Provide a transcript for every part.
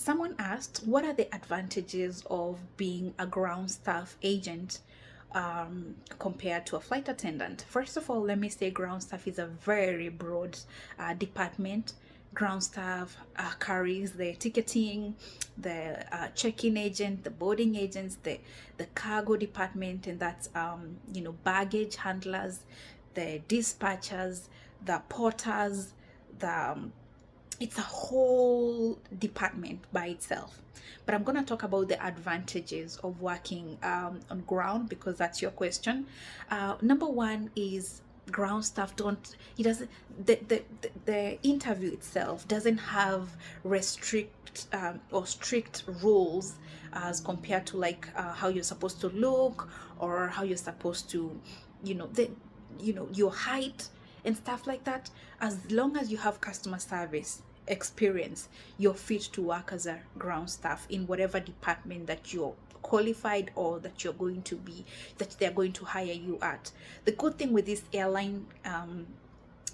Someone asked, what are the advantages of being a ground staff agent compared to a flight attendant? First of all, let me say ground staff is a very broad department. Ground staff carries the ticketing, the check-in agent, the boarding agents, the cargo department, and that's baggage handlers, the dispatchers, the porters, the it's a whole department by itself. But I'm going to talk about the advantages of working on ground, because that's your question. Number one is ground staff don't it doesn't the interview itself doesn't have restrict or strict rules as compared to like how you're supposed to look, or how you're supposed to your height and stuff like that. As long as you have customer service experience, you're fit to work as a ground staff in whatever department that you're qualified, or that they're going to hire you at. The good thing with this airline,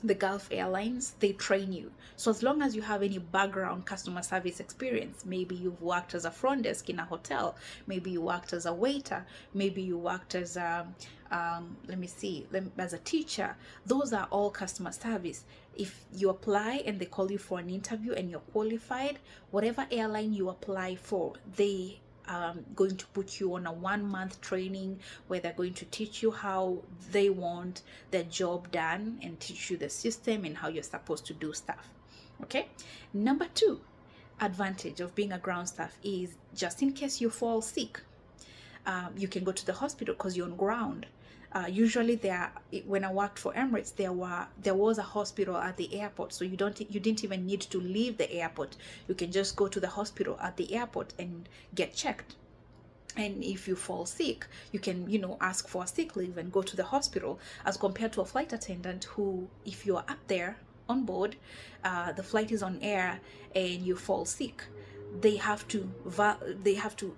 the Gulf Airlines, they train you. So as long as you have any background customer service experience, maybe you've worked as a front desk in a hotel, maybe you worked as a waiter, maybe you worked as a as a teacher, those are all customer service. If you apply and they call you for an interview and you're qualified, whatever airline you apply for, they going to put you on a 1 month training where they're going to teach you how they want their job done and teach you the system and how you're supposed to do stuff. Okay. Number two advantage of being a ground staff is, just in case you fall sick, you can go to the hospital because you're on ground. Usually when I worked for Emirates, there was a hospital at the airport, so you didn't even need to leave the airport. You can just go to the hospital at the airport and get checked. And if you fall sick, you can ask for a sick leave and go to the hospital, as compared to a flight attendant who, if you're up there on board, the flight is on air and you fall sick, they have to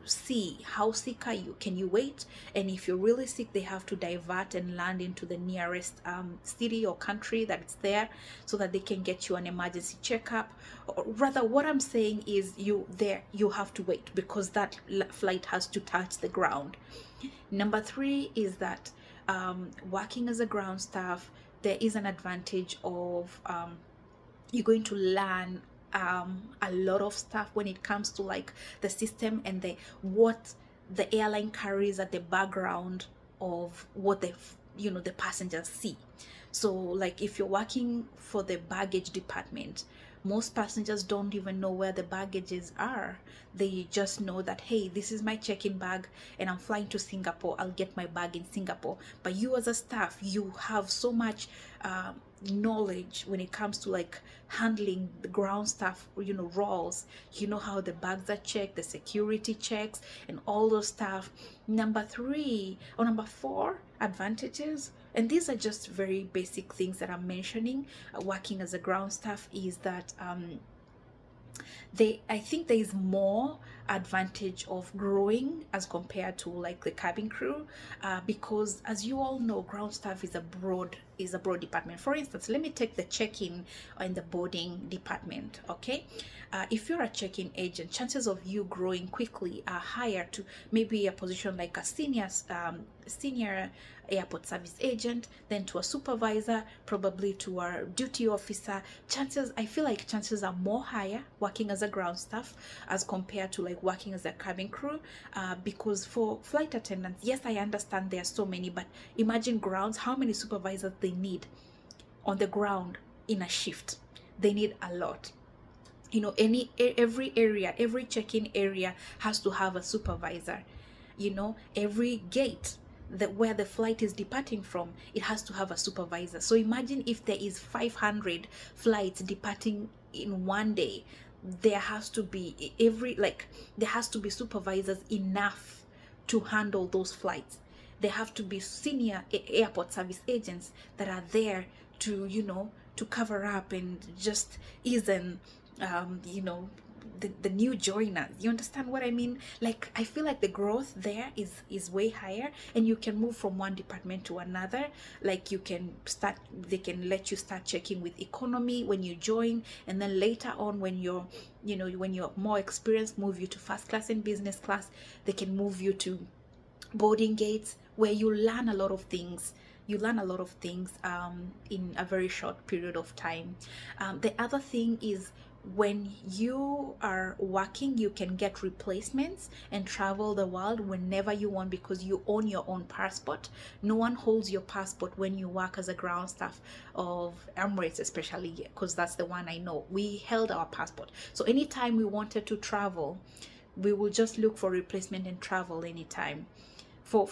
see how sick are you, can you wait, and if you're really sick, they have to divert and land into the nearest city or country that's there, so that they can get you an emergency checkup. Or rather, what I'm saying is you have to wait, because that flight has to touch the ground. Number three is that working as a ground staff, there is an advantage of you're going to learn a lot of stuff when it comes to like the system and what the airline carries at the background of what the passengers see. So like if you're working for the baggage department, most passengers don't even know where the baggages are. They just know that, hey, this is my check-in bag and I'm flying to Singapore, I'll get my bag in Singapore. But you as a staff, you have so much knowledge when it comes to like handling the ground staff roles. You know how the bags are checked, the security checks and all those stuff. Number four advantages, and these are just very basic things that I'm mentioning, working as a ground staff, is that I think there is more advantage of growing as compared to like the cabin crew, because as you all know, ground staff is a broad department. For instance, let me take the check-in and the boarding department. Okay, if you're a check-in agent, chances of you growing quickly are higher to maybe a position like a senior airport service agent, then to a supervisor, probably to a duty officer. I feel like chances are more higher working as a ground staff as compared to like working as a cabin crew, because for flight attendants, yes, I understand there are so many, but imagine grounds, how many supervisors they need on the ground in a shift. They need a lot. Every check-in area has to have a supervisor. Every gate where the flight is departing from, it has to have a supervisor. So imagine if there is 500 flights departing in one day, there has to be supervisors enough to handle those flights. There have to be senior airport service agents that are there to to cover up and just ease you know, the new joiners. You understand what I mean? Like, I feel like the growth there is way higher, and you can move from one department to another. Like, you can start, they can let you start checking with economy when you join, and then later on, when you're, you know, when you're more experienced, move you to first class and business class. They can move you to boarding gates, where you learn a lot of things. You learn a lot of things in a very short period of time. The other thing is, when you are working, you can get replacements and travel the world whenever you want, because you own your own passport. No one holds your passport when you work as a ground staff of Emirates, especially, because that's the one I know. We held our passport, so anytime we wanted to travel, we will just look for replacement and travel anytime. For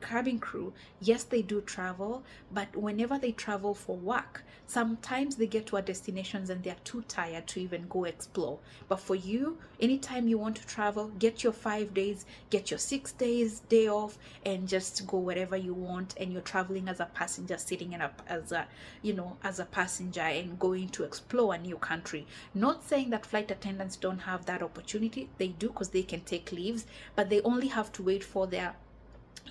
cabin crew, yes, they do travel, but whenever they travel for work, sometimes they get to our destinations and they're too tired to even go explore. But for you, anytime you want to travel, get your 5 days, get your 6 days day off, and just go wherever you want. And you're traveling as a passenger, sitting in a as a, you know, as a passenger, and going to explore a new country. Not saying that flight attendants don't have that opportunity. They do, because they can take leaves, but they only have to wait for their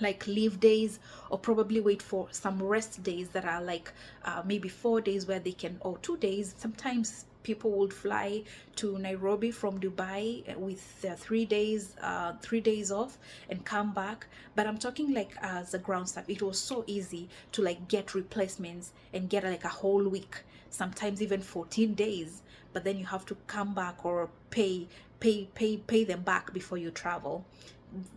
like leave days, or probably wait for some rest days that are like maybe 4 days, where they can, or 2 days. Sometimes people would fly to Nairobi from Dubai with their 3 days off and come back. But I'm talking like as a ground staff, it was so easy to like get replacements and get like a whole week, sometimes even 14 days. But then you have to come back, or pay them back before you travel.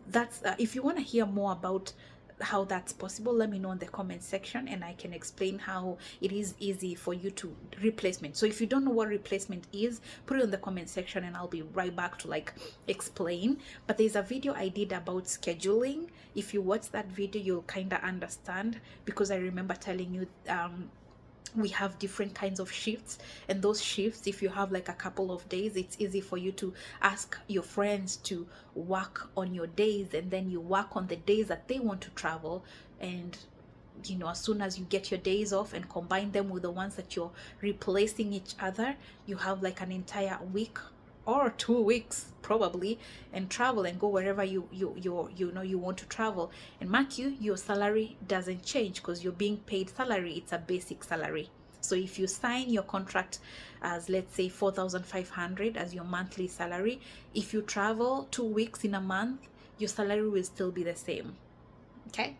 That's if you want to hear more about how that's possible, let me know in the comment section, and I can explain how it is easy for you to replacement. So if you don't know what replacement is, put it in the comment section and I'll be right back to like explain. But there's a video I did about scheduling. If you watch that video, you'll kind of understand, because I remember telling you we have different kinds of shifts, and those shifts, if you have like a couple of days, it's easy for you to ask your friends to work on your days, and then you work on the days that they want to travel. And you know, as soon as you get your days off and combine them with the ones that you're replacing each other, you have like an entire week or 2 weeks probably, and travel and go wherever you know you want to travel. And mark you, your salary doesn't change, because you're being paid salary. It's a basic salary. So if you sign your contract as, let's say, 4,500 as your monthly salary, if you travel 2 weeks in a month, your salary will still be the same. Okay,